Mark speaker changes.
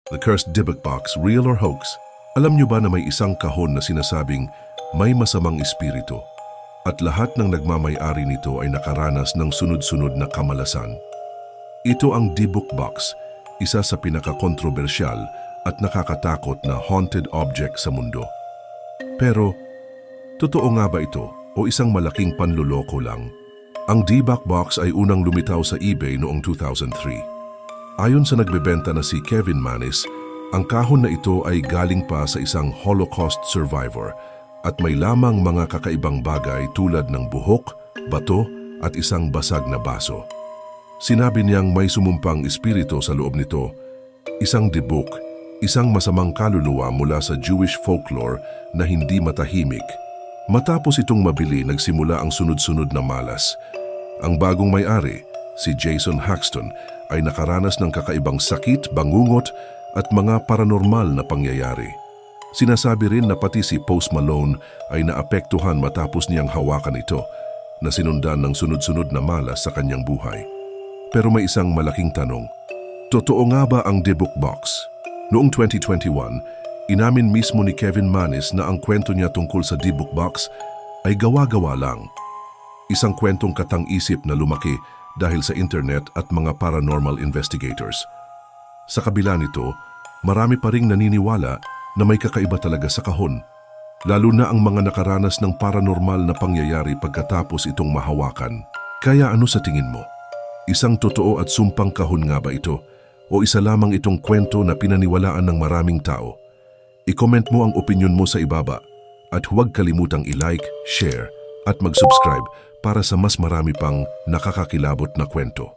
Speaker 1: The Cursed Dybbuk Box, Real or Hoax? Alam niyo ba na may isang kahon na sinasabing may masamang espiritu at lahat ng nagmamay-ari nito ay nakaranas ng sunod-sunod na kamalasan? Ito ang Dybbuk Box, isa sa pinaka-kontrobersyal at nakakatakot na haunted object sa mundo. Pero, totoo nga ba ito o isang malaking panluloko lang? Ang Dybbuk Box ay unang lumitaw sa eBay noong 2003. Ayon sa nagbebenta na si Kevin Mannis, ang kahon na ito ay galing pa sa isang Holocaust survivor at may lamang mga kakaibang bagay tulad ng buhok, bato at isang basag na baso. Sinabi niyang may sumumpang espiritu sa loob nito, isang dybbuk, isang masamang kaluluwa mula sa Jewish folklore na hindi matahimik. Matapos itong mabili, nagsimula ang sunod-sunod na malas. Ang bagong may-ari, si Jason Haxton, ay nakaranas ng kakaibang sakit, bangungot at mga paranormal na pangyayari. Sinasabi rin na pati si Post Malone ay naapektuhan matapos niyang hawakan ito na sinundan ng sunod-sunod na malas sa kanyang buhay. Pero may isang malaking tanong, totoo nga ba ang Dybbuk Box? Noong 2021, inamin mismo ni Kevin Mannis na ang kwento niya tungkol sa Dybbuk Box ay gawa-gawa lang. Isang kwentong katang-isip na lumaki dahil sa internet at mga paranormal investigators. Sa kabila nito, marami pa ring naniniwala na may kakaiba talaga sa kahon, lalo na ang mga nakaranas ng paranormal na pangyayari pagkatapos itong mahawakan. Kaya ano sa tingin mo? Isang totoo at sumpang kahon nga ba ito? O isa lamang itong kwento na pinaniwalaan ng maraming tao? I-comment mo ang opinyon mo sa ibaba at huwag kalimutang i-like, share at mag-subscribe para sa mas marami pang nakakakilabot na kwento.